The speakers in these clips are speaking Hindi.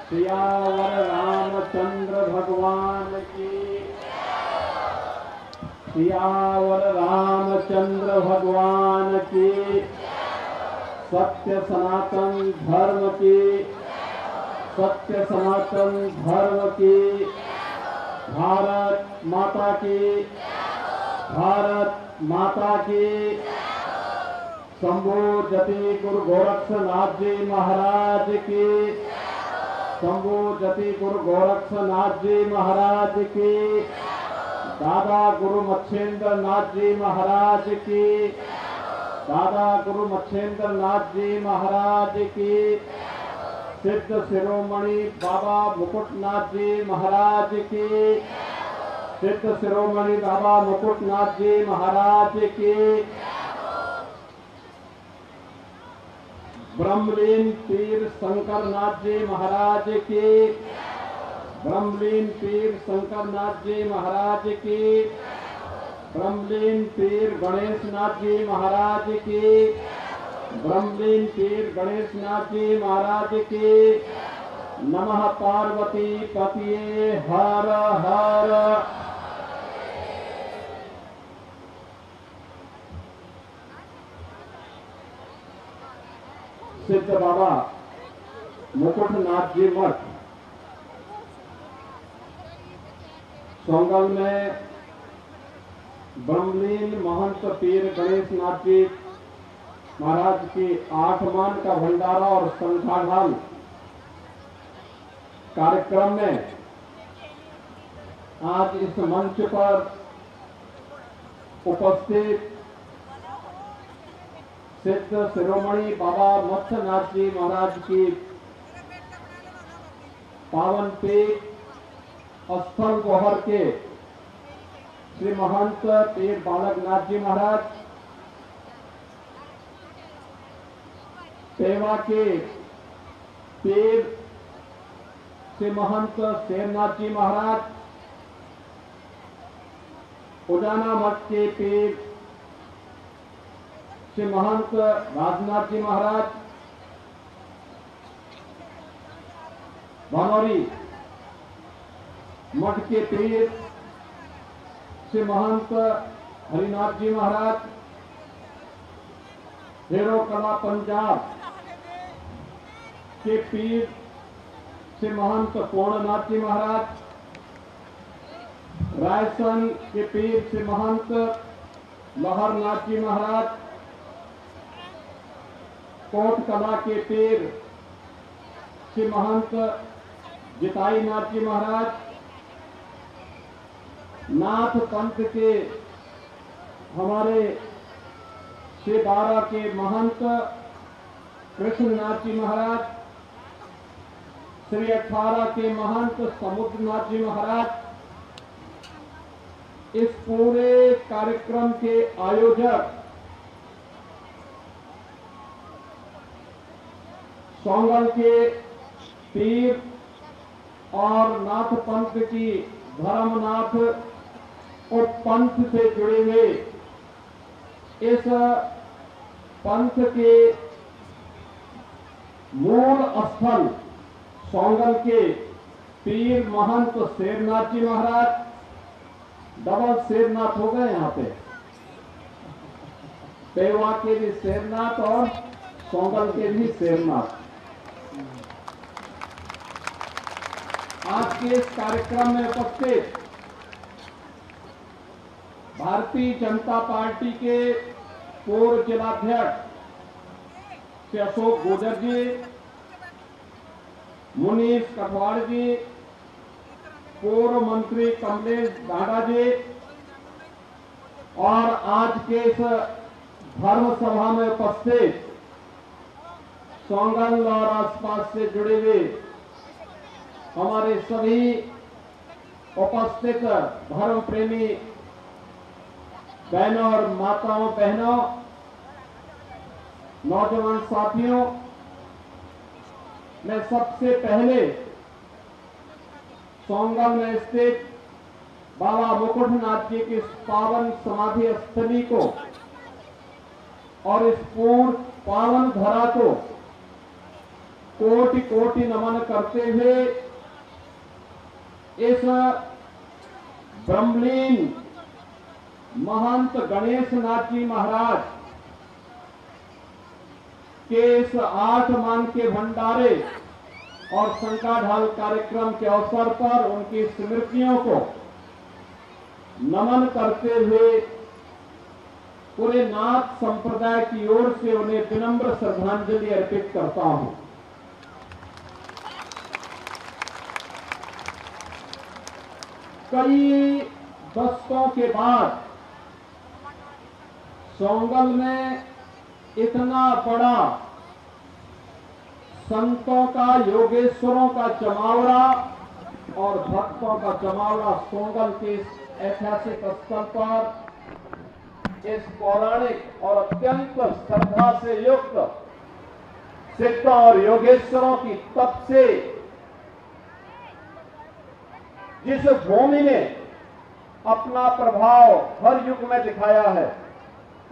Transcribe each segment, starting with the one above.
सियावर रामचंद्र भगवान की। सियावर रामचंद्र भगवान की। सत्य सनातन धर्म की। सत्य सनातन धर्म की। भारत माता की। भारत माता की। शंभू जति गुरु गोरक्षनाथ जी महाराज की। शंभू जति गुरु गोरक्षनाथ जी महाराज की। दादा गुरु मच्छेंद्र नाथ जी महाराज की। दादा गुरु मच्छेंद्र नाथ जी महाराज की। सिद्ध शिरोमणि बाबा मुकुटनाथ जी महाराज की। सिद्ध शिरोमणि बाबा मुकुटनाथ जी महाराज की। ब्रह्मलीन पीर शंकरनाथ जी महाराज की। ब्रह्मलीन पीर शंकरनाथ जी महाराज की। ब्रह्मलीन पीर गणेशनाथ जी महाराज की। ब्रह्मलीन पीर गणेशनाथ जी महाराज की। नमः पार्वती पतिये हर हर। सिद्ध बाबा मुकुटनाथ जी मठ सोंगल में ब्रह्मलीन महंत पीर गणेशनाथ जी महाराज की 8 मान का भंडारा और संख्याढाल कार्यक्रम में आज इस मंच पर उपस्थित सिद्ध शिरोमणि बाबा मत्स्यनाथ जी महाराज की पावन पीठ स्थल गोहर के श्री महंत पीर बालकनाथ जी महाराज, पेवा के पीर श्री महंत शेरनाथ जी महाराज, उजाना मठ के पीर श्री महंत राजनाथ जी महाराज, बनौरी मठ के पीर श्री महंत हरिनाथ जी महाराज, हेरो कला पंजाब के पीर श्री महंत पूर्णनाथ जी महाराज, रायसन के पीर श्री महंत लहरनाथ जी महाराज, कोट कला के पीर श्री महंत जिताई नाथ जी महाराज, नाथ पंथ के हमारे श्री बारा के महंत कृष्णनाथ जी महाराज, श्री 18 के महंत समुद्रनाथ जी महाराज, इस पूरे कार्यक्रम के आयोजक सोंगल के पीर और नाथ पंथ की धर्मनाथ और पंथ से जुड़े हुए इस पंथ के मूल स्थल सोंगल के पीर महंत शेरनाथ जी महाराज, डबल शेरनाथ हो गए यहाँ पे, पेवा के भी शेरनाथ और सोंगल के भी शेरनाथ। आज के इस कार्यक्रम में उपस्थित भारतीय जनता पार्टी के पूर्व जिलाध्यक्ष श्री अशोक गुर्जर जी, मुनीष कठवाड़ जी, पूर्व मंत्री कमलेश डाडा जी और आज के इस धर्म सभा में उपस्थित सोंगल और आसपास से जुड़े हुए हमारे सभी उपस्थित धर्म प्रेमी बहनों और माताओं बहनों, नौजवान साथियों, मैं सबसे पहले सोंगल में स्थित बाबा मुकुटनाथ जी की पावन समाधि स्थली को और इस पूर्ण पावन धरा को कोटि कोटि नमन करते हुए इस ब्रह्मलीन महंत गणेश नाथ जी महाराज के इस 8 मान के भंडारे और शंकाढाल कार्यक्रम के अवसर पर उनकी स्मृतियों को नमन करते हुए पूरे नाथ संप्रदाय की ओर से उन्हें विनम्र श्रद्धांजलि अर्पित करता हूं। कई दशकों के बाद सोंगल में इतना बड़ा संतों का, योगेश्वरों का जमावड़ा और भक्तों का जमावड़ा सोंगल के इस ऐतिहासिक स्थल पर इस पौराणिक और अत्यंत श्रद्धा से युक्त सिद्धों और योगेश्वरों की तप से जिस भूमि ने अपना प्रभाव हर युग में दिखाया है,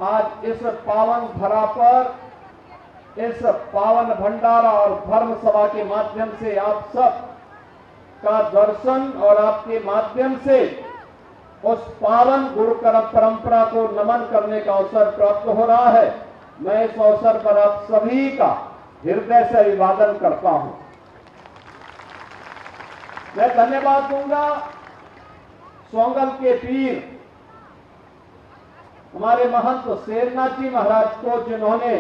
आज इस पावन धरा पर इस पावन भंडारा और धर्म सभा के माध्यम से आप सब का दर्शन और आपके माध्यम से उस पावन गुरु परंपरा को नमन करने का अवसर प्राप्त हो रहा है। मैं इस अवसर पर आप सभी का हृदय से अभिवादन करता हूं। मैं धन्यवाद दूंगा सोंगल के पीर हमारे महंत शेरनाथ जी महाराज को, जिन्होंने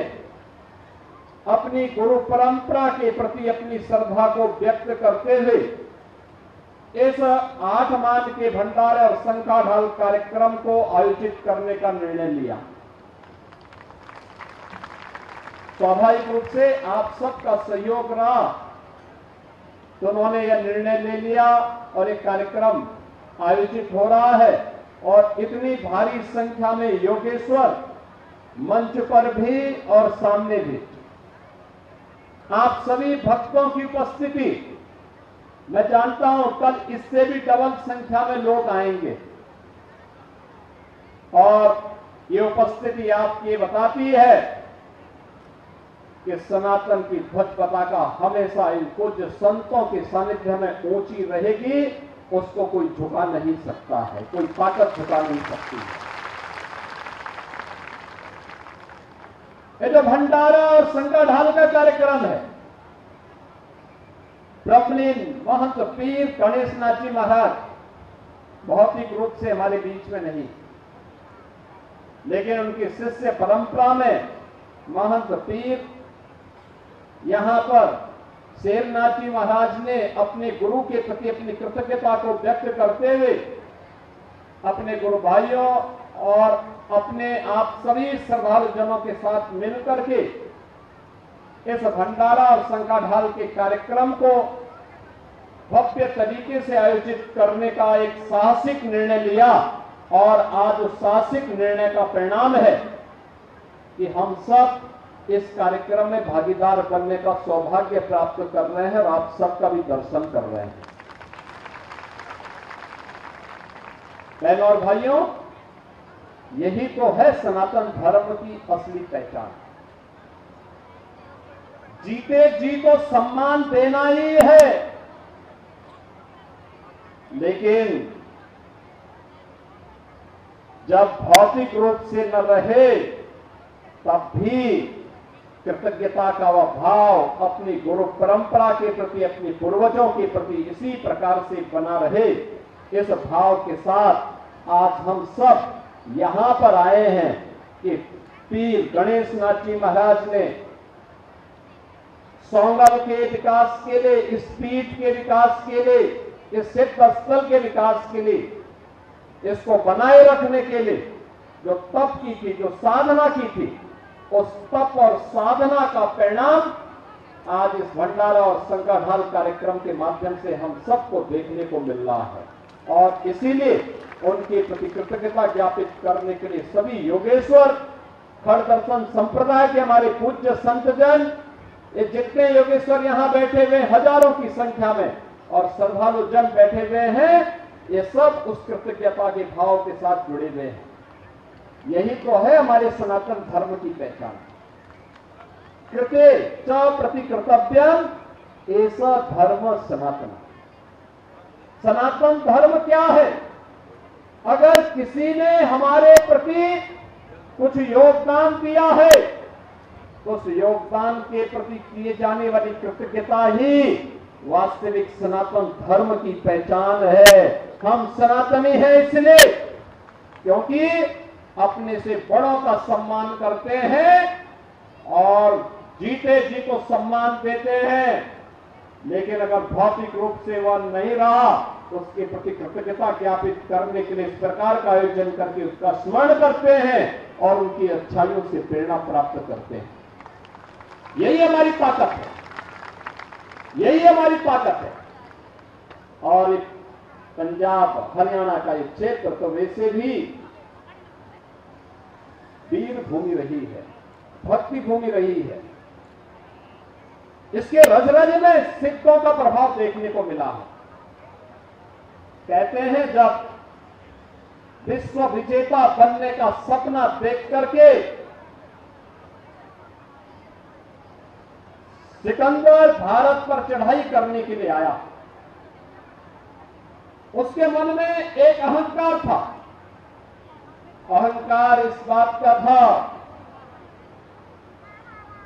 अपनी गुरु परंपरा के प्रति अपनी श्रद्धा को व्यक्त करते हुए इस 8 मान के भंडारे और शंकाढाल कार्यक्रम को आयोजित करने का निर्णय लिया। स्वाभाविक रूप से आप सबका सहयोग रहा तो उन्होंने यह निर्णय ले लिया और एक कार्यक्रम आयोजित हो रहा है और इतनी भारी संख्या में योगेश्वर मंच पर भी और सामने भी आप सभी भक्तों की उपस्थिति, मैं जानता हूं कल इससे भी डबल संख्या में लोग आएंगे और ये उपस्थिति आपकी बताती है कि सनातन की ध्वज पताका हमेशा इन पूज्य संतों के सानिध्य में ऊंची रहेगी, उसको कोई झुका नहीं सकता है, कोई ताकत झुका नहीं सकती है। ये जो भंडारा और शंकाढाल का कार्यक्रम है, ब्रह्मलीन महंत पीर गणेश नाथ जी महाराज भौतिक रूप से हमारे बीच में नहीं, लेकिन उनकी शिष्य परंपरा में महंत पीर यहां पर शेरनाथ जी महाराज ने अपने गुरु के प्रति अपनी कृतज्ञता को व्यक्त करते हुए अपने गुरु भाइयों और अपने आप सभी श्रद्धालु जनों के साथ मिलकर के इस भंडारा और शंकाढाल के कार्यक्रम को भव्य तरीके से आयोजित करने का एक साहसिक निर्णय लिया और आज उस साहसिक निर्णय का परिणाम है कि हम सब इस कार्यक्रम में भागीदार बनने का सौभाग्य प्राप्त कर रहे हैं और आप सबका भी दर्शन कर रहे हैं। बहनों और भाइयों, यही तो है सनातन धर्म की असली पहचान। जीते जी को सम्मान देना ही है, लेकिन जब भौतिक रूप से न रहे तब भी कृतज्ञता का वह भाव अपनी गुरु परंपरा के प्रति, अपने पूर्वजों के प्रति इसी प्रकार से बना रहे। इस भाव के साथ आज हम सब यहां पर आए हैं कि पीर गणेश नाथ जी महाराज ने सोंगल के विकास के लिए, इस पीठ के विकास के लिए, इस सिद्ध स्थल के विकास के लिए, इसको बनाए रखने के लिए जो तप की थी, जो साधना की थी, उस तप और साधना का परिणाम आज इस भंडारा और शंकाढाल कार्यक्रम के माध्यम से हम सबको देखने को मिल रहा है। और इसीलिए उनके प्रति कृतज्ञता ज्ञापित करने के लिए सभी योगेश्वर, खड़ दर्शन संप्रदाय के हमारे पूज्य संतजन, ये जितने योगेश्वर यहां बैठे हुए हजारों की संख्या में और श्रद्धालु जन बैठे हुए हैं, ये सब उस कृतज्ञता के भाव के साथ जुड़े हुए हैं। यही तो है हमारे सनातन धर्म की पहचान। कृते च प्रतिकृतव्यम एष धर्म सनातन। सनातन धर्म क्या है? अगर किसी ने हमारे प्रति कुछ योगदान दिया है तो उस योगदान के प्रति किए जाने वाली कृतज्ञता ही वास्तविक सनातन धर्म की पहचान है। हम सनातनी हैं इसलिए क्योंकि अपने से बड़ों का सम्मान करते हैं और जीते जी को सम्मान देते हैं, लेकिन अगर भौतिक रूप से वह नहीं रहा तो उसके प्रति कृतज्ञता ज्ञापित करने के लिए इस प्रकार का आयोजन करके उसका स्मरण करते हैं और उनकी अच्छाइयों से प्रेरणा प्राप्त करते हैं। यही हमारी ताकत है, यही हमारी ताकत है। और पंजाब हरियाणा का एक क्षेत्र तो वैसे भी वीर भूमि रही है, भक्ति भूमि रही है। इसके रज रज में सिखों का प्रभाव देखने को मिला है। कहते हैं जब विश्व विजेता बनने का सपना देख करके सिकंदर भारत पर चढ़ाई करने के लिए आया, उसके मन में एक अहंकार था। अहंकार इस बात का था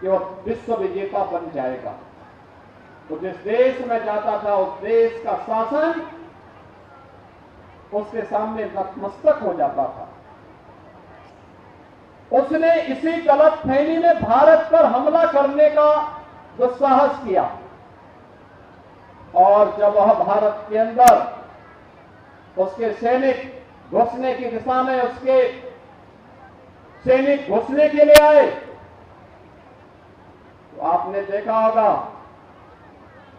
कि वह विश्व विजेता बन जाएगा, तो जिस देश में जाता था उस देश का शासन उसके सामने नतमस्तक हो जाता था। उसने इसी गलतफहमी में भारत पर हमला करने का दुस्साहस किया और जब वह भारत के अंदर उसके सैनिक घुसने की दिशा में उसके सैनिक घुसने के लिए आए तो आपने देखा होगा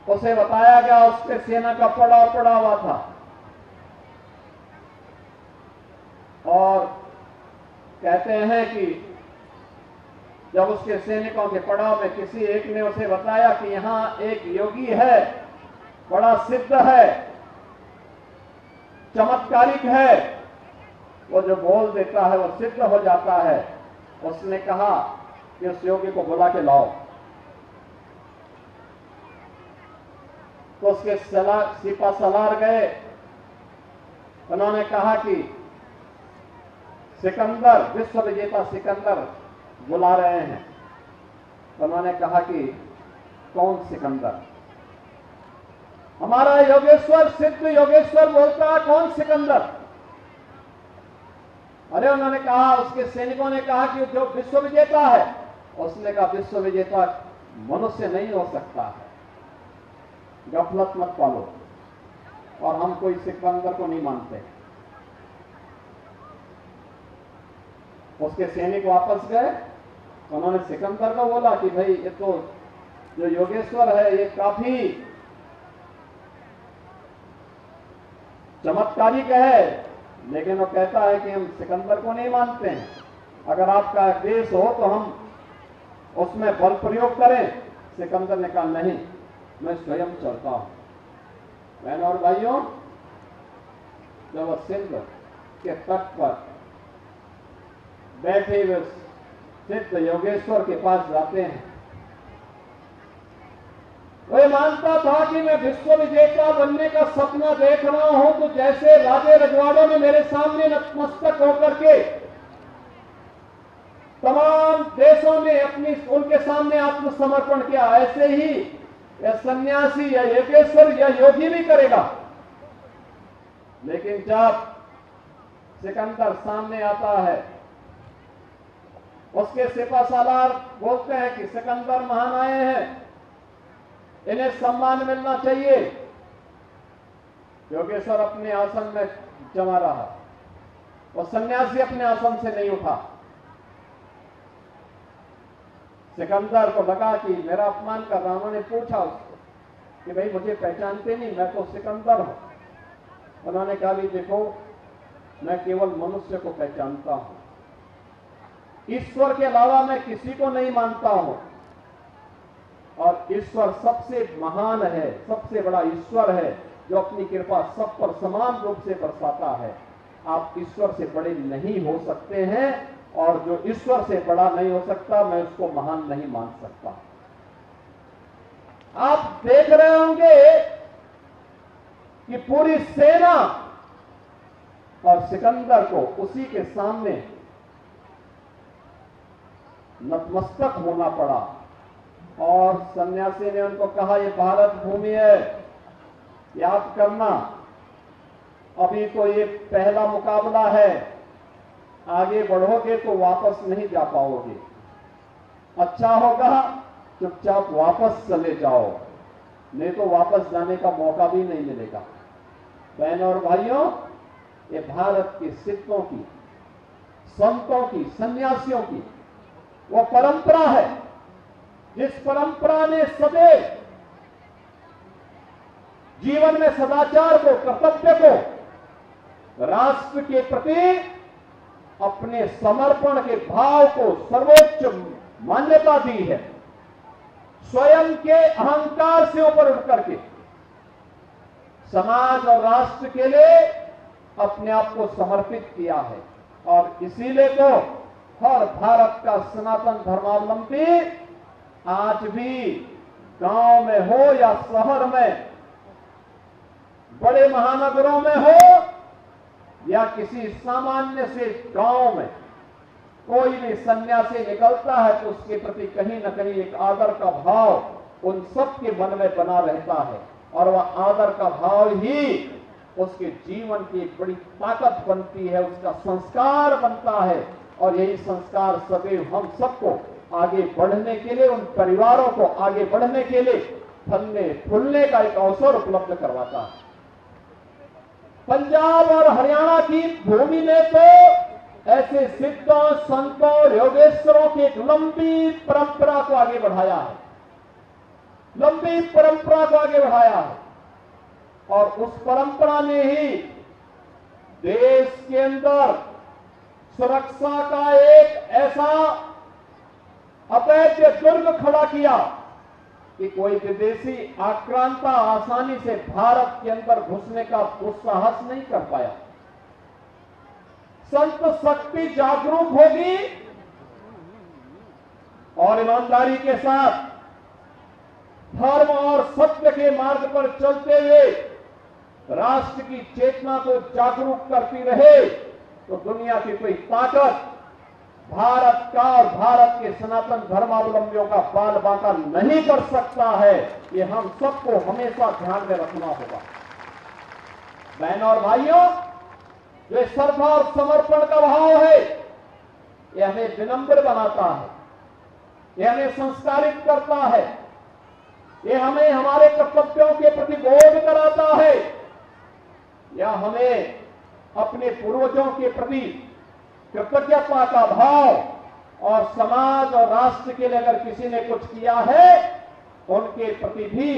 उसे बताया गया उसके सेना का पड़ाव पड़ा हुआ था और कहते हैं कि जब उसके सैनिकों के पड़ाव में किसी एक ने उसे बताया कि यहां एक योगी है, बड़ा सिद्ध है, चमत्कारिक है, वो जो बोल देता है वो सिद्ध हो जाता है, उसने कहा कि उस योगी को बुला के लाओ। तो उसके सिपा सलार गए, उन्होंने कहा कि सिकंदर, विश्व विजेता सिकंदर बुला रहे हैं। तो उन्होंने कहा कि कौन सिकंदर? हमारा योगेश्वर, सिद्ध योगेश्वर बोलता है, कौन सिकंदर? अरे उन्होंने कहा, उसके सैनिकों ने कहा कि जो विश्व विजेता है। उसने कहा विश्व विजेता मनुष्य नहीं हो सकता है, गफलत मत पालो, और हम कोई सिकंदर को नहीं मानते। उसके सैनिक वापस गए, उन्होंने सिकंदर को बोला कि भाई ये तो जो योगेश्वर है ये काफी चमत्कारिक है, लेकिन वो कहता है कि हम सिकंदर को नहीं मानते हैं, अगर आपका देश हो तो हम उसमें बल प्रयोग करें। सिकंदर ने कहा नहीं, मैं स्वयं चलता हूं। बहनों और भाइयों, जब वह सिंध के तट पर बैठे हुए सिद्ध योगेश्वर के पास जाते हैं, वह मानता था कि मैं विश्व विजेता बनने का सपना देख रहा हूं, तो जैसे राजे रजवाड़ों ने मेरे सामने नतमस्तक होकर के तमाम देशों ने अपनी उनके सामने आत्मसमर्पण किया, ऐसे ही यह सन्यासी या योगेश्वर या योगी भी करेगा। लेकिन जब सिकंदर सामने आता है, उसके सिपा सालार बोलते हैं कि सिकंदर महान आए हैं, इन्हें सम्मान मिलना चाहिए। योगेश्वर अपने आसन में जमा रहा और सन्यासी अपने आसन से नहीं उठा। सिकंदर को लगा कि मेरा अपमान कर रहा। उन्होंने पूछा उसको कि भाई मुझे पहचानते नहीं, मैं तो सिकंदर हूं। उन्होंने कहा भी देखो, मैं केवल मनुष्य को पहचानता हूं, ईश्वर के अलावा मैं किसी को नहीं मानता हूं, और ईश्वर सबसे महान है, सबसे बड़ा ईश्वर है जो अपनी कृपा सब पर समान रूप से बरसाता है। आप ईश्वर से बड़े नहीं हो सकते हैं, और जो ईश्वर से बड़ा नहीं हो सकता, मैं उसको महान नहीं मान सकता। आप देख रहे होंगे कि पूरी सेना और सिकंदर को उसी के सामने नतमस्तक होना पड़ा। और सन्यासी ने उनको कहा, ये भारत भूमि है, याद करना, अभी तो ये पहला मुकाबला है, आगे बढ़ोगे तो वापस नहीं जा पाओगे। अच्छा होगा चुपचाप वापस चले जाओ, नहीं तो वापस जाने का मौका भी नहीं मिलेगा। बहनों और भाइयों, ये भारत के सिद्धों की, संतों की, सन्यासियों की वो परंपरा है, जिस परंपरा ने सदैव जीवन में सदाचार को, कर्तव्य को, राष्ट्र के प्रति अपने समर्पण के भाव को सर्वोच्च मान्यता दी है। स्वयं के अहंकार से ऊपर उठ करके समाज और राष्ट्र के लिए अपने आप को समर्पित किया है। और इसीलिए तो हर भारत का सनातन धर्मावलंबी आज भी गांव में हो या शहर में, बड़े महानगरों में हो या किसी सामान्य से गांव में, कोई भी सन्यासी निकलता है तो उसके प्रति कहीं न कहीं एक आदर का भाव उन सब के मन में बना रहता है। और वह आदर का भाव ही उसके जीवन की एक बड़ी ताकत बनती है, उसका संस्कार बनता है। और यही संस्कार सदैव हम सबको आगे बढ़ने के लिए, उन परिवारों को आगे बढ़ने के लिए फलने फूलने का एक अवसर उपलब्ध करवाता है। पंजाब और हरियाणा की भूमि ने तो ऐसे सिद्धों, संतों, योगेश्वरों की एक लंबी परंपरा को आगे बढ़ाया है, लंबी परंपरा को आगे बढ़ाया है। और उस परंपरा ने ही देश के अंदर सुरक्षा का एक ऐसा अवैध दुर्ग खड़ा किया कि कोई विदेशी आक्रांता आसानी से भारत के अंदर घुसने का दुस्साहस नहीं कर पाया। संत शक्ति जागरूक होगी और ईमानदारी के साथ धर्म और सत्य के मार्ग पर चलते हुए राष्ट्र की चेतना को जागरूक करती रहे तो दुनिया की कोई ताकत भारत का और भारत के सनातन धर्मावलंबियों का बाल बांका नहीं कर सकता है। ये हम सबको हमेशा ध्यान में रखना होगा। बहनों और भाइयों, जो श्रद्धा और समर्पण का भाव है, ये हमें विनम्र बनाता है, ये हमें संस्कारित करता है, ये हमें हमारे कर्तव्यों के प्रति बोध कराता है, या हमें अपने पूर्वजों के प्रति कृतज्ञता का भाव और समाज और राष्ट्र के लिए अगर किसी ने कुछ किया है उनके प्रति भी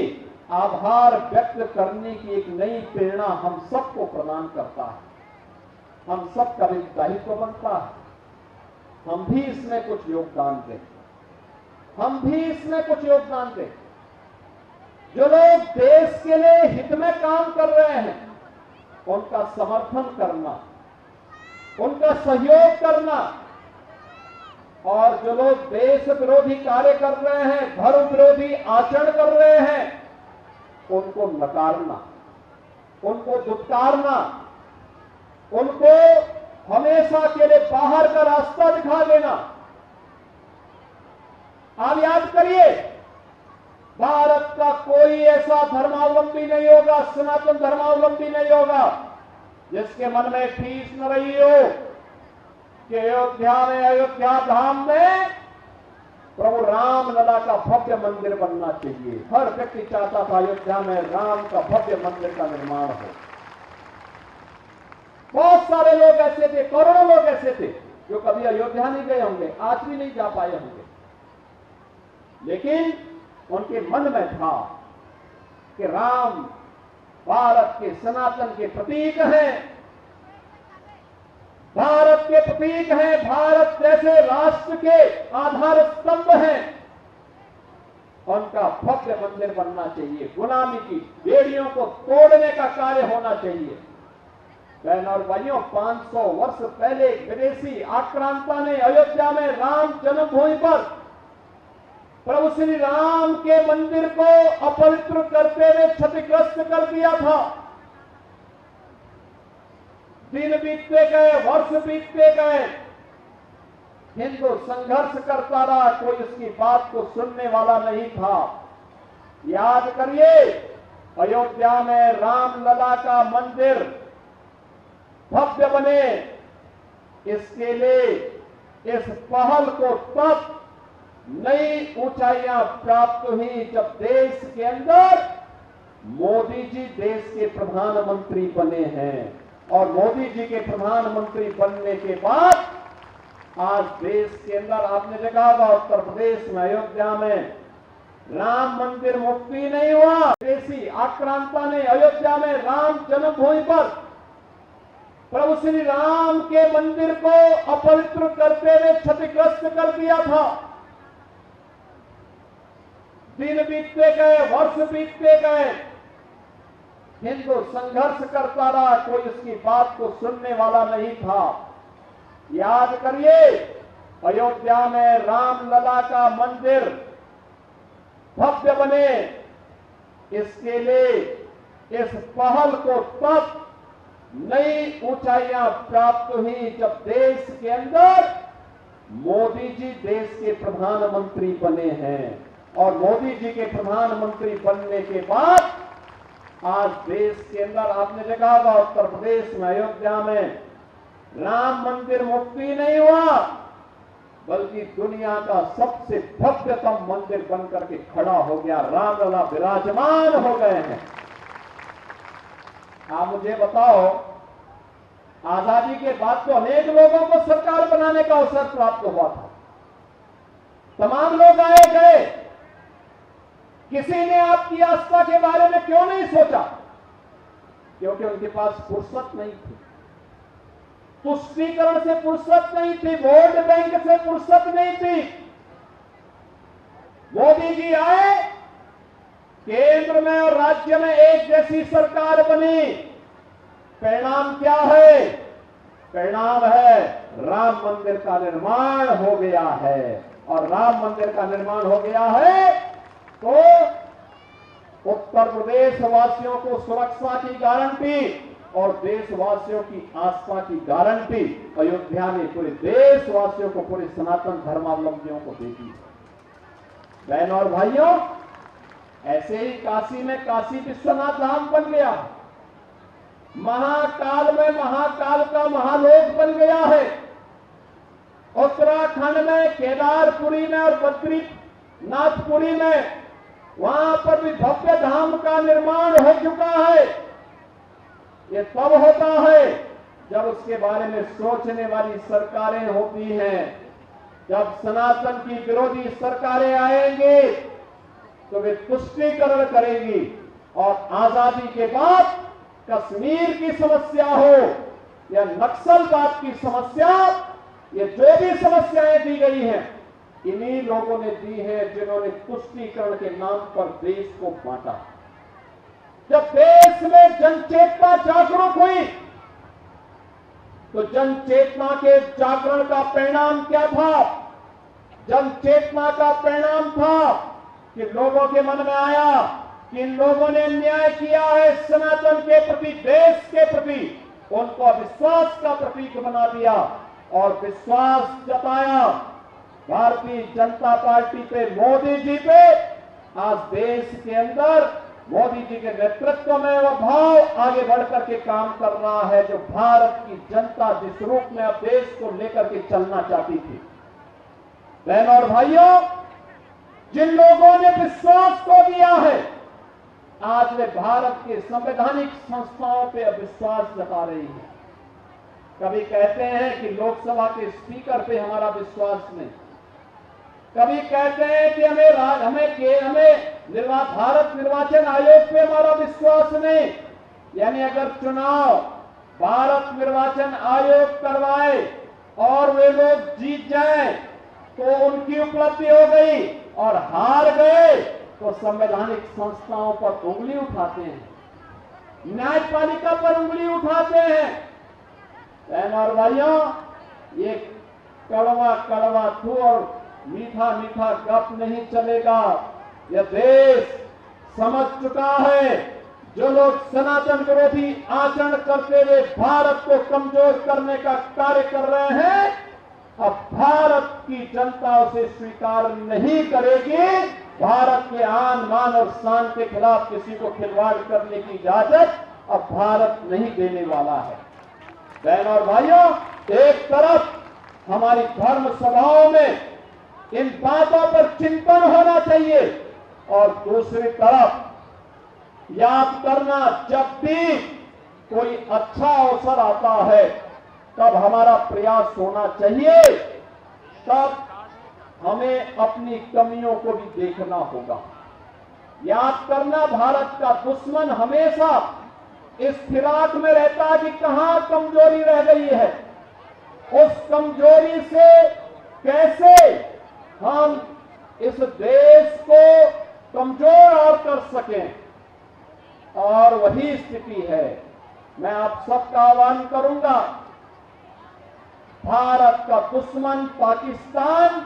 आभार व्यक्त करने की एक नई प्रेरणा हम सबको प्रदान करता है। हम सबका भी दायित्व बनता है, हम भी इसमें कुछ योगदान दें, हम भी इसमें कुछ योगदान दें। जो लोग देश के लिए हित में काम कर रहे हैं उनका समर्थन करना, उनका सहयोग करना, और जो लोग देश विरोधी कार्य कर रहे हैं, धर्म विरोधी आचरण कर रहे हैं, उनको नकारना, उनको दुत्कारना, उनको हमेशा के लिए बाहर का रास्ता दिखा देना। आप याद करिए, भारत का कोई ऐसा धर्मावलंबी नहीं होगा, सनातन धर्मावलंबी नहीं होगा जिसके मन में ठेस न रही हो कि अयोध्या में, अयोध्या धाम में प्रभु राम लला का भव्य मंदिर बनना चाहिए। हर व्यक्ति चाहता था अयोध्या में राम का भव्य मंदिर का निर्माण हो। बहुत सारे लोग ऐसे थे, करोड़ों लोग ऐसे थे जो कभी अयोध्या नहीं गए होंगे, आज भी नहीं जा पाए होंगे, लेकिन उनके मन में था कि राम भारत के सनातन के प्रतीक हैं, भारत के प्रतीक हैं, भारत जैसे राष्ट्र के आधार स्तंभ हैं, उनका भव्य मंदिर बनना चाहिए। गुलामी की बेड़ियों को तोड़ने का कार्य होना चाहिए। बहन और भाइयों, 500 वर्ष पहले विदेशी आक्रांता ने अयोध्या में राम जन्मभूमि पर प्रभु श्री राम के मंदिर को अपवित्र करते हुए क्षतिग्रस्त कर दिया था। दिन बीतते गए, वर्ष बीतते गए, हिंदू संघर्ष करता रहा, कोई उसकी बात को सुनने वाला नहीं था। याद करिए, अयोध्या में रामलला का मंदिर भव्य बने, इसके लिए इस पहल को तब नई ऊंचाइयां प्राप्त हुई जब देश के अंदर मोदी जी देश के प्रधानमंत्री बने हैं। और मोदी जी के प्रधानमंत्री बनने के बाद आज देश के अंदर आपने देखा होगा, उत्तर प्रदेश में अयोध्या में राम मंदिर मुक्ति नहीं हुआ। विदेशी आक्रांता ने अयोध्या में राम जन्मभूमि पर प्रभु श्री राम के मंदिर को अपवित्र करते हुए क्षतिग्रस्त कर दिया था। दिन बीतते गए, वर्ष बीतते गए, हिंदू संघर्ष करता रहा, कोई उसकी बात को सुनने वाला नहीं था। याद करिए, अयोध्या में रामलला का मंदिर भव्य बने, इसके लिए इस पहल को तब नई ऊंचाइयां प्राप्त हुई जब देश के अंदर मोदी जी देश के प्रधानमंत्री बने हैं। और मोदी जी के प्रधानमंत्री बनने के बाद आज देश के अंदर आपने देखा होगा, उत्तर प्रदेश में अयोध्या में राम मंदिर मुक्ति नहीं हुआ, बल्कि दुनिया का सबसे भव्यतम मंदिर बनकर के खड़ा हो गया। रामलला विराजमान हो गए हैं। आप मुझे बताओ, आजादी के बाद तो अनेक लोगों को सरकार बनाने का अवसर प्राप्त हुआ था, तमाम लोग आए गए, किसी ने आपकी आस्था के बारे में क्यों नहीं सोचा? क्योंकि उनके पास फुर्सत नहीं थी, तुष्टीकरण से फुर्सत नहीं थी, वोट बैंक से फुर्सत नहीं थी। मोदी जी आए, केंद्र में और राज्य में एक जैसी सरकार बनी, परिणाम क्या है? परिणाम है राम मंदिर का निर्माण हो गया है। और राम मंदिर का निर्माण हो गया है तो उत्तर प्रदेश वासियों को सुरक्षा की गारंटी और देशवासियों की आस्था की गारंटी अयोध्या ने पूरे देशवासियों को, पूरे सनातन धर्मावलंबियों को दे दी। बहनों और भाइयों, ऐसे ही काशी में काशी विश्वनाथ धाम बन गया, महाकाल में महाकाल का महालोक बन गया है। उत्तराखंड में केदारपुरी में और बद्रीनाथपुरी में वहां पर भी भव्य धाम का निर्माण हो चुका है। ये तब होता है जब उसके बारे में सोचने वाली सरकारें होती हैं। जब सनातन की विरोधी सरकारें आएंगी तो वे तुष्टीकरण करेंगी और आजादी के बाद कश्मीर की समस्या हो या नक्सलवाद की समस्या, ये जो भी समस्याएं दी गई हैं, इन्हीं लोगों ने दी है जिन्होंने तुष्टीकरण के नाम पर देश को बांटा। जब देश में जनचेतना जागरूक हुई तो जनचेतना के जागरण का परिणाम क्या था? जनचेतना का परिणाम था कि लोगों के मन में आया कि इन लोगों ने अन्याय किया है सनातन के प्रति, देश के प्रति, उनको अविश्वास का प्रतीक बना दिया और विश्वास जताया भारतीय जनता पार्टी पे, मोदी जी पे। आज देश के अंदर मोदी जी के नेतृत्व में वह भाव आगे बढ़कर के काम कर रहा है जो भारत की जनता जिस रूप में अब देश को लेकर के चलना चाहती थी। बहनों और भाइयों, जिन लोगों ने विश्वास को दिया है, आज वे भारत के संवैधानिक संस्थाओं पे अविश्वास जता रही है। कभी कहते हैं कि लोकसभा के स्पीकर पे हमारा विश्वास नहीं, कभी कहते हैं कि हमें भारत निर्वाचन आयोग पे हमारा विश्वास नहीं। यानी अगर चुनाव भारत निर्वाचन आयोग करवाए और वे लोग जीत जाएं तो उनकी उपलब्धि हो गई, और हार गए तो संवैधानिक संस्थाओं पर उंगली उठाते हैं, न्यायपालिका पर उंगली उठाते हैं। बहन और भाइयों, ये कड़वा कड़वा थू और मीठा मीठा गप नहीं चलेगा। यह देश समझ चुका है, जो लोग सनातन विरोधी आचरण करते हुए भारत को कमजोर करने का कार्य कर रहे हैं, अब भारत की जनता उसे स्वीकार नहीं करेगी। भारत के आन बान और शान के खिलाफ किसी को खिलवाड़ करने की इजाजत अब भारत नहीं देने वाला है। बहन और भाइयों, एक तरफ हमारी धर्म सभाओं में इन बातों पर चिंतन होना चाहिए और दूसरी तरफ याद करना, जब भी कोई अच्छा अवसर आता है तब हमारा प्रयास होना चाहिए, तब हमें अपनी कमियों को भी देखना होगा। याद करना, भारत का दुश्मन हमेशा इस फिराक में रहता है कि कहां कमजोरी रह गई है, उस कमजोरी से कैसे हम इस देश को कमजोर और कर सकें, और वही स्थिति है। मैं आप सबका आह्वान करूंगा, भारत का दुश्मन पाकिस्तान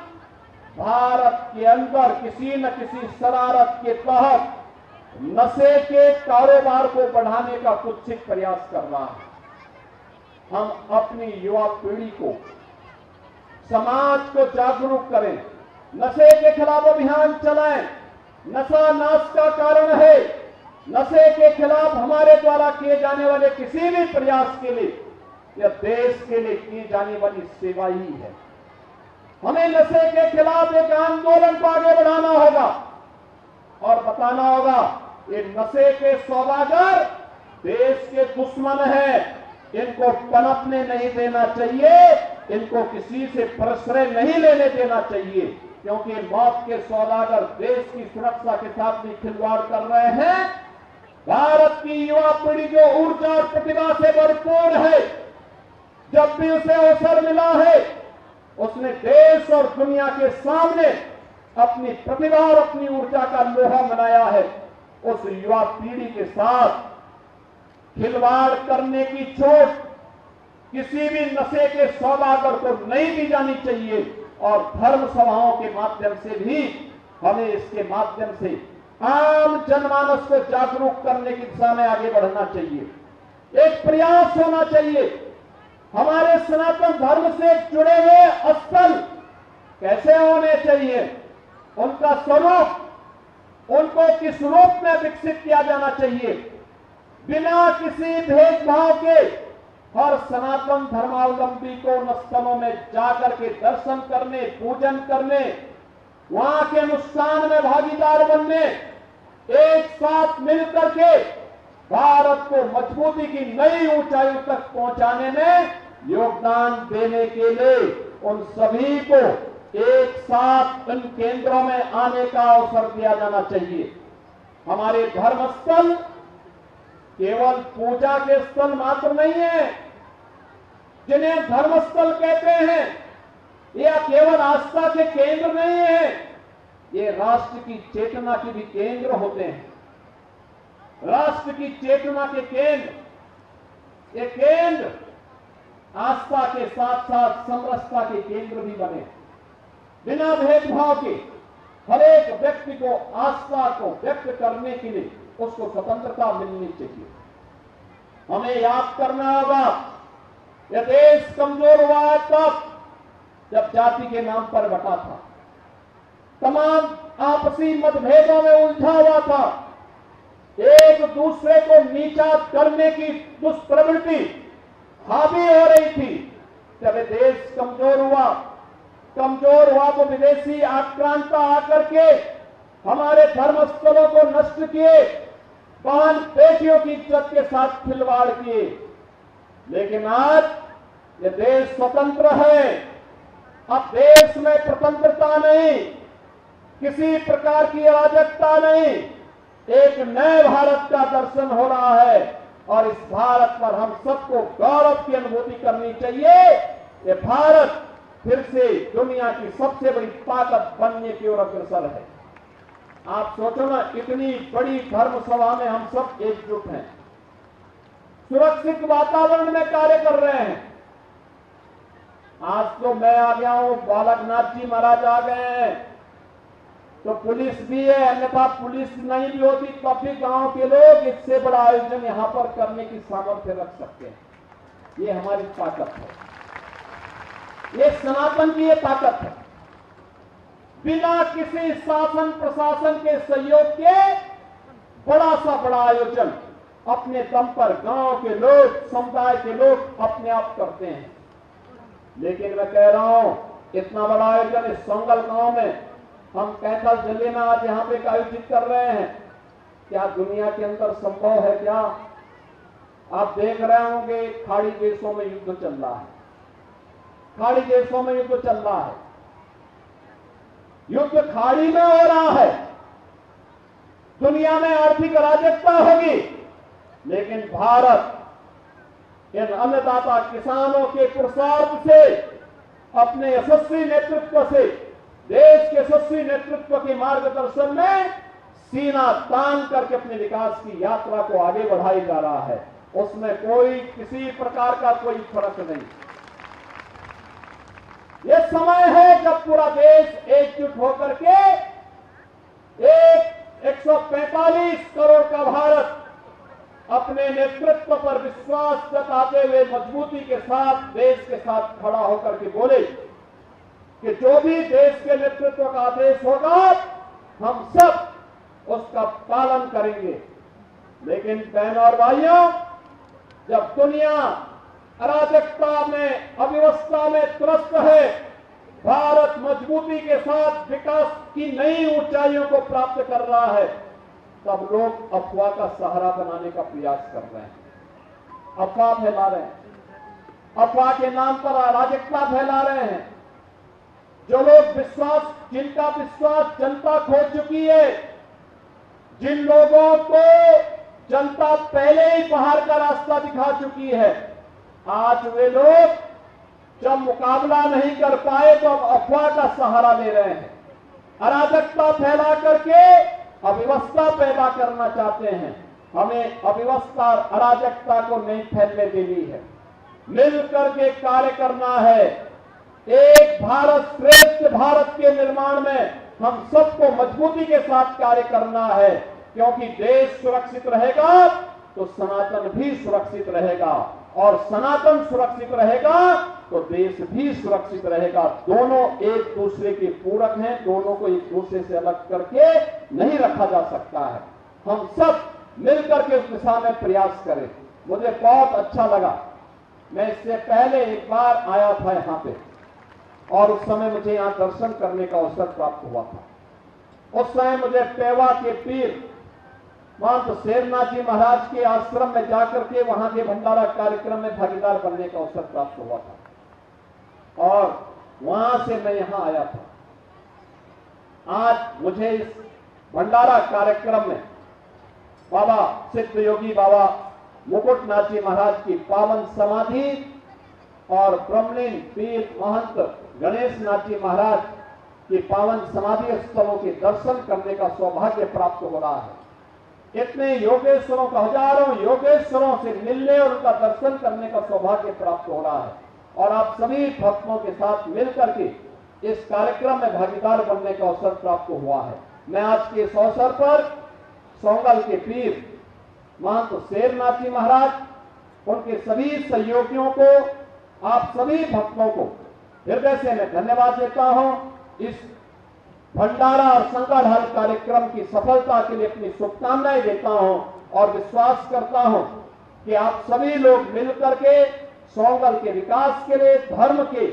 भारत के अंदर किसी न किसी शरारत के तहत नशे के कारोबार को बढ़ाने का कुत्सित प्रयास कर रहा है। हम अपनी युवा पीढ़ी को, समाज को जागरूक करें, नशे के खिलाफ अभियान चलाएं। नशा नाश का कारण है। नशे के खिलाफ हमारे द्वारा किए जाने वाले किसी भी प्रयास के लिए या देश के लिए की जाने वाली सेवा ही है। हमें नशे के खिलाफ एक आंदोलन को आगे बढ़ाना होगा और बताना होगा, ये नशे के सौदागर देश के दुश्मन हैं, इनको पनपने नहीं देना चाहिए, इनको किसी से प्रश्रय नहीं लेने देना चाहिए, क्योंकि मौत के सौदागर देश की सुरक्षा के साथ भी खिलवाड़ कर रहे हैं। भारत की युवा पीढ़ी जो ऊर्जा और प्रतिभा से भरपूर है, जब भी उसे अवसर मिला है उसने देश और दुनिया के सामने अपनी प्रतिभा और अपनी ऊर्जा का लोहा बनाया है। उस युवा पीढ़ी के साथ खिलवाड़ करने की चोट किसी भी नशे के सौदागर को नहीं दी जानी चाहिए, और धर्म सभाओं के माध्यम से भी हमें इसके माध्यम से आम जनमानस को जागरूक करने की दिशा में आगे बढ़ना चाहिए। एक प्रयास होना चाहिए। हमारे सनातन धर्म से जुड़े हुए स्थल कैसे होने चाहिए, उनका स्वरूप उनको किस रूप में विकसित किया जाना चाहिए, बिना किसी भेदभाव के हर सनातन धर्मावलंबी को उन स्थलों में जाकर के दर्शन करने, पूजन करने, वहां के अनुष्ठान में भागीदार बनने, एक साथ मिलकर के भारत को मजबूती की नई ऊंचाइयों तक पहुंचाने में योगदान देने के लिए उन सभी को एक साथ इन केंद्रों में आने का अवसर दिया जाना चाहिए। हमारे धर्मस्थल केवल पूजा के स्थल मात्र नहीं है, जिन्हें धर्मस्थल कहते हैं, यह केवल आस्था के केंद्र नहीं है, ये राष्ट्र की चेतना के भी केंद्र होते हैं। राष्ट्र की चेतना के केंद्र, ये केंद्र आस्था के साथ साथ समरसता के केंद्र भी बने। बिना भेदभाव के हर एक व्यक्ति को आस्था को व्यक्त करने के लिए उसको स्वतंत्रता मिलनी चाहिए। हमें याद करना होगा, यह देश कमजोर हुआ है तब जब जाति के नाम पर बटा था, तमाम आपसी मतभेदों में उलझा हुआ था, एक दूसरे को नीचा करने की दुष्प्रवृत्ति हावी हो रही थी। जब देश कमजोर हुआ तो विदेशी आक्रांता आकर के हमारे धर्मस्थलों को नष्ट किए, बहन बेटियों की इज्जत के साथ खिलवाड़ किए। लेकिन आज ये देश स्वतंत्र है। अब देश में स्वतंत्रता नहीं, किसी प्रकार की अराजकता नहीं, एक नए भारत का दर्शन हो रहा है, और इस भारत पर हम सबको गौरव की अनुभूति करनी चाहिए। ये भारत फिर से दुनिया की सबसे बड़ी ताकत बनने की ओर अग्रसर है। आप सोचो ना, इतनी बड़ी धर्म सभा में हम सब एकजुट हैं, सुरक्षित वातावरण में कार्य कर रहे हैं, आज तो मैं आ गया हूं, बालकनाथ जी महाराज आ गए हैं, तो पुलिस भी है, अन्यथा पुलिस नहीं भी होती तब भी गांव के लोग इससे बड़ा आयोजन यहां पर करने की सामर्थ्य रख सकते हैं। ये हमारी ताकत है, ये सनातन की ये ताकत है। बिना किसी शासन प्रशासन के सहयोग के बड़ा सा बड़ा आयोजन अपने दम पर गांव के लोग, समुदाय के लोग अपने आप करते हैं। लेकिन मैं कह रहा हूं, इतना बड़ा आयोजन इस सोंगल गांव में हम कैथल जिले में आज यहां पे आयोजित कर रहे हैं, क्या दुनिया के अंदर संभव है क्या? आप देख रहे होंगे खाड़ी देशों में युद्ध चल रहा है, खाड़ी देशों में युद्ध चल रहा है, युद्ध खाड़ी में हो रहा है, दुनिया में आर्थिक अराजकता होगी, लेकिन भारत इन अन्नदाता किसानों के पुरुषार्थ से, अपने यशस्वी नेतृत्व से, देश के यशस्वी नेतृत्व के मार्गदर्शन में सीना तान करके अपने विकास की यात्रा को आगे बढ़ाई जा रहा है। उसमें कोई किसी प्रकार का कोई फर्क नहीं। यह समय है जब पूरा देश एकजुट होकर के 145 करोड़ का भारत अपने नेतृत्व पर विश्वास जताते हुए मजबूती के साथ देश के साथ खड़ा होकर के बोले कि जो भी देश के नेतृत्व का आदेश होगा हम सब उसका पालन करेंगे। लेकिन बहनों और भाइयों, जब दुनिया अराजकता में, अव्यवस्था में त्रस्त है, भारत मजबूती के साथ विकास की नई ऊंचाइयों को प्राप्त कर रहा है, तब लोग अफवाह का सहारा बनाने का प्रयास कर रहे हैं, अफवाह फैला रहे हैं, अफवाह के नाम पर अराजकता फैला रहे हैं। जो लोग विश्वास, जिनका विश्वास जनता खो चुकी है, जिन लोगों को जनता पहले ही बाहर का रास्ता दिखा चुकी है, आज वे लोग जब मुकाबला नहीं कर पाए तो अब अफवाह का सहारा ले रहे हैं, अराजकता फैला करके अव्यवस्था पैदा करना चाहते हैं। हमें अव्यवस्था और अराजकता को नहीं फैलने देनी है, मिल करके कार्य करना है। एक भारत श्रेष्ठ भारत के निर्माण में हम सबको मजबूती के साथ कार्य करना है, क्योंकि देश सुरक्षित रहेगा तो सनातन भी सुरक्षित रहेगा, और सनातन सुरक्षित रहेगा तो देश भी सुरक्षित रहेगा। दोनों एक दूसरे के पूरक हैं, दोनों को एक दूसरे से अलग करके नहीं रखा जा सकता है। हम सब मिलकर के उस दिशा में प्रयास करें। मुझे बहुत अच्छा लगा, मैं इससे पहले एक बार आया था यहाँ पे, और उस समय मुझे यहाँ दर्शन करने का अवसर प्राप्त हुआ था। उस समय मुझे पेवा के पीर महंत शेरनाथ जी महाराज के आश्रम में जाकर के वहां के भंडारा कार्यक्रम में भागीदार बनने का अवसर प्राप्त हुआ था, और वहां से मैं यहां आया था। आज मुझे इस भंडारा कार्यक्रम में बाबा सिद्ध योगी बाबा मुकुटनाथ जी महाराज की पावन समाधि और ब्रह्मलीन पीर महंत गणेश नाथ जी महाराज की पावन समाधि स्थलों के दर्शन करने का सौभाग्य प्राप्त हो रहा है। इतने योगेश्वरों का, हजारों योगेश्वरों से मिलने और उनका दर्शन करने का सौभाग्य प्राप्त हो रहा है, और आप सभी भक्तों के साथ मिलकर के इस कार्यक्रम में भागीदार बनने का अवसर प्राप्त हुआ है। मैं आज के इस अवसर पर सोंगल के पीर महंत शेरनाथ जी महाराज, उनके सभी सहयोगियों को, आप सभी भक्तों को हृदय से मैं धन्यवाद देता हूं। इस भंडारा और संकटहल कार्यक्रम की सफलता के लिए अपनी शुभकामनाएं देता हूं, और विश्वास करता हूं कि आप सभी लोग मिलकर के सोंगल के विकास के लिए, धर्म के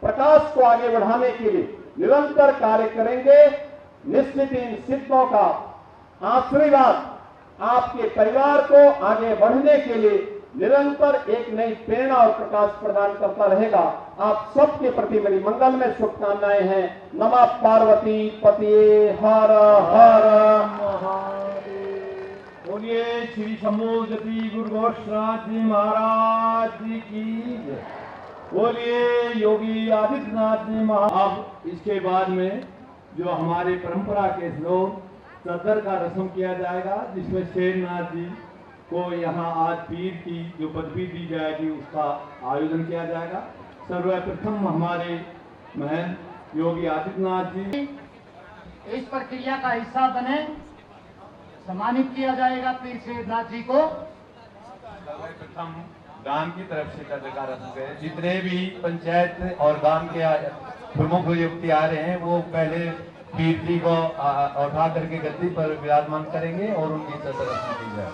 प्रकाश को आगे बढ़ाने के लिए निरंतर कार्य करेंगे। निश्चित इन सिद्धों का आशीर्वाद आपके परिवार को आगे बढ़ने के लिए निरंतर एक नई प्रेरणा और प्रकाश प्रदान करता रहेगा। आप सबके प्रति मेरी मंगल में शुभकामनाएं हैं। नमः पार्वती पतिये हर हर महादेव। बोलिए श्री शंभू जति गुरु गोरक्षनाथ जी महाराज जी की जय। बोलिए योगी आदित्यनाथ जी महाराज। अब इसके बाद में जो हमारे परंपरा के लोग सदर का रस्म किया जाएगा, जिसमें शेरनाथ जी को यहाँ आज पीर की जो पदवी दी जाएगी उसका आयोजन किया जाएगा। सर्वप्रथम हमारे महंत योगी आदित्यनाथ जी इस प्रक्रिया का हिस्सा बने, सम्मानित किया जाएगा पीर शेरनाथ जी को। सर्वप्रथम गांव की तरफ से पत्रकार हुए, जितने भी पंचायत और गांव के प्रमुख व्यक्ति आ रहे हैं वो पहले पीर जी को उठा करके गद्दी पर विराजमान करेंगे और उनकी सदरस्ती की जाए।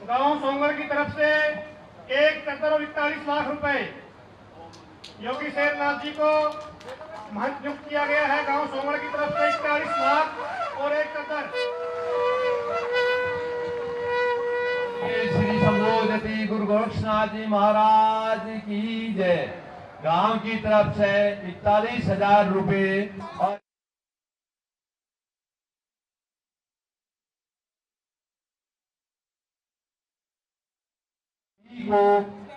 गांव सोंगर की तरफ से 1,41 लाख रुपए योगी शेरनाथ जी को महंत नियुक्त किया गया है। गांव सोंगर की तरफ से 41 लाख और 1,70। श्री संबोधति गुरु गोरक्षनाथ जी महाराज की जय। गांव की तरफ से 41,000 रुपए और को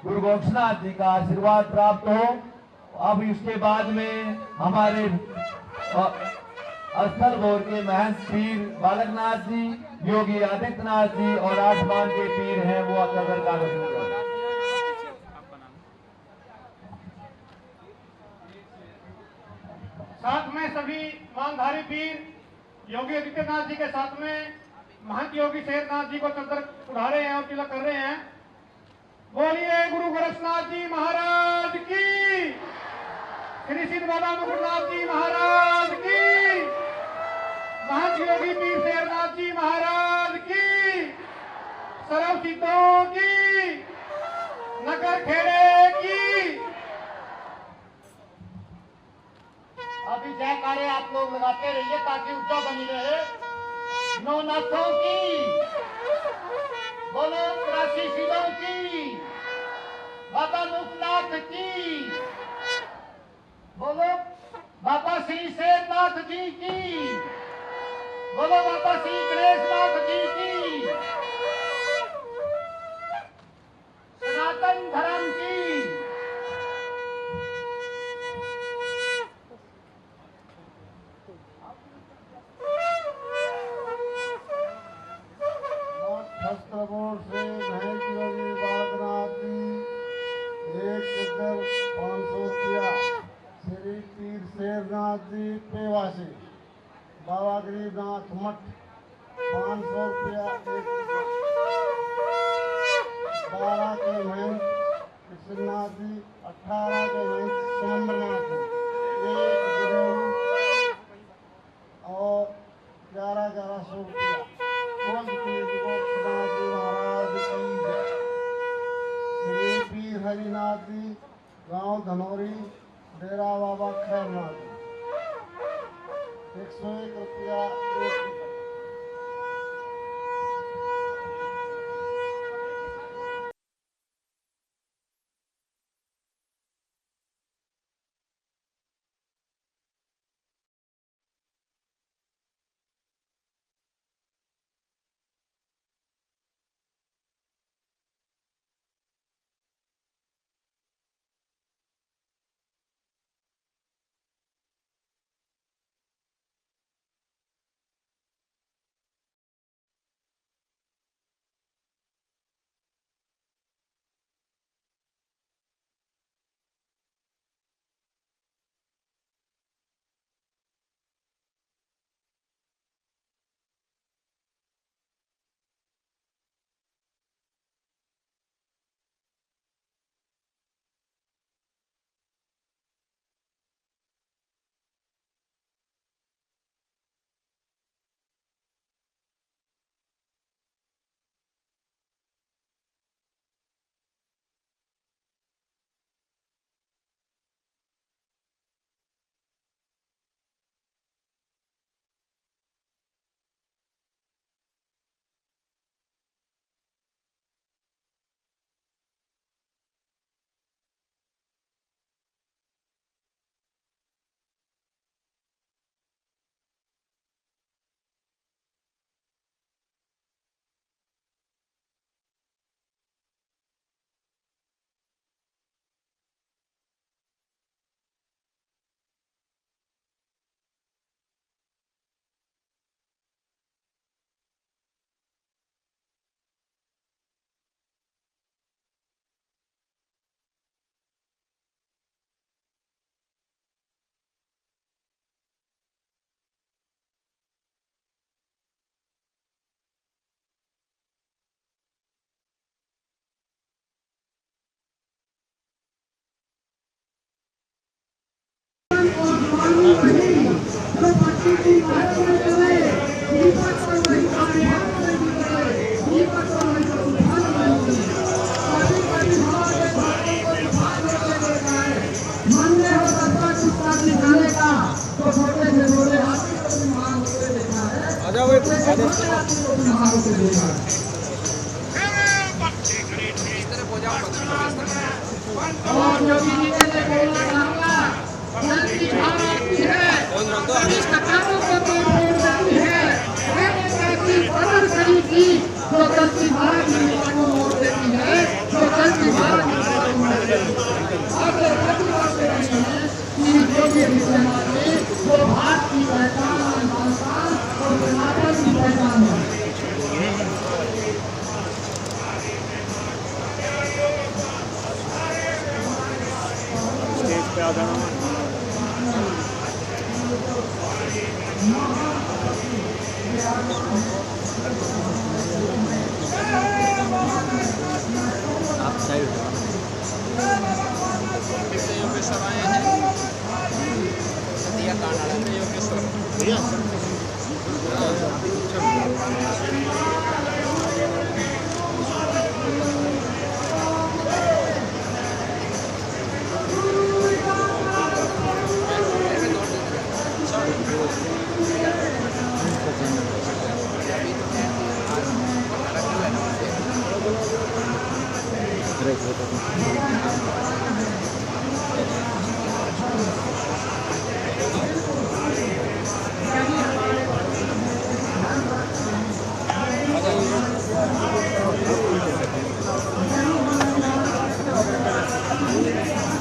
गुरु गोरक्षनाथ जी का आशीर्वाद प्राप्त हो। अब इसके बाद में हमारे स्थल गौर के महंत पीर बालकनाथ जी, योगी आदित्यनाथ जी और 8 बांध के पीर हैं वो अकबर का साथ में सभी मानधारी पीर योगी आदित्यनाथ जी के साथ में महंत योगी शेरनाथ जी को चद्दर उड़ा रहे हैं और तिलक कर रहे हैं। बोलिए गुरु गोरक्षनाथ जी महाराज की, श्री सिद्ध बाबा मुकुटनाथ जी महाराज की, महंत योगी पीर शेरनाथ जी महाराज की, सर्व सिद्धों की, नगर खेड़े की। अभी जयकारे आप लोग लगाते रहिए ताकि ऊर्जा बनी रहे। नौनाथों की बोलो, 83 सिद्धों की, बाबा मुकुटनाथ की बोलो, बाबा श्री शेरनाथ जी की बोलो, बाबा श्री गणेशनाथ जी की, सनातन धर्म की। शस्त्रपुर से महंत योगी बालकनाथ जी 1,500 रुपया, श्री पीर शेरनाथ जी पेवा से, बाबा गरीबनाथ मठ 500 रुपया, 12 के महंत कृष्णनाथ जी, 18 के महंत सुमंद्रनाथ जी 1 गुरु और 11,1100 रुपया। श्री पीर हरिनाथ जी, गांव धनौरी, डेरा बाबा खैरनाथ जी 101 रुपया, 1 से देखा है। और योगी जी ने बोला था जल्दी आती है इस कतारों को तोड़ देती है, बदल खरीदी जो जल्दी भारत निर्माण को मोड़ देती है, जो जल्दी भारत निर्माण को मोड़ देती है। आप बात कर रहे हैं कि योगी आदित्यनाथ ने जो भारत की पहचान और सनातन की पहचान है। स्टेज पे आ जाना। आप साइड योगेश्वर आए हैं, दिया कानाड़ा में योगेश्वर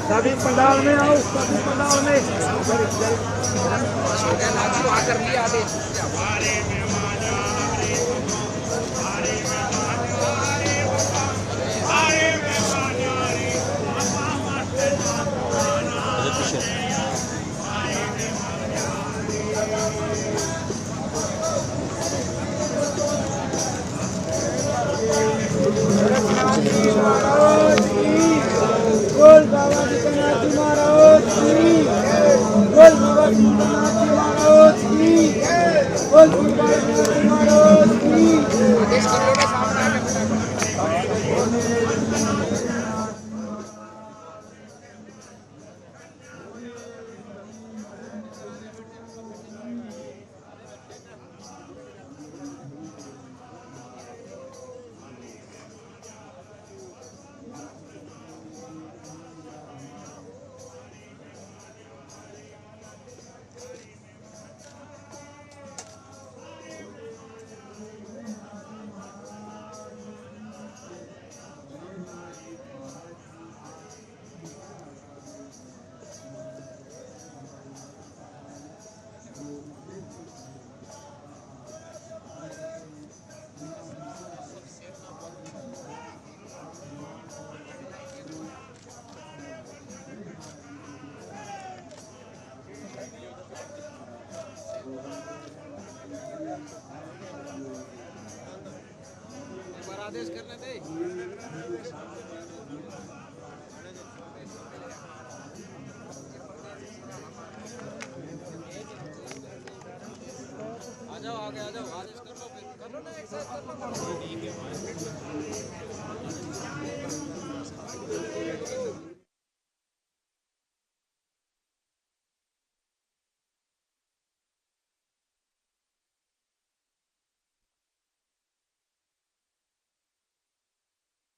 सभी पंडाल में आओ, सभी पंडाल में आकर लिया आदेश। बोल बाबा विश्वनाथ महाराज की, बोल बाबा विश्वनाथ महाराज की, बोल बाबा विश्वनाथ महाराज की। आदेश कर लो ना सामने। आदेश करने दे। आ जाओ आगे आ जाओ, आदेश कर लो, फिर कर लो ना, एक साथ कर लो।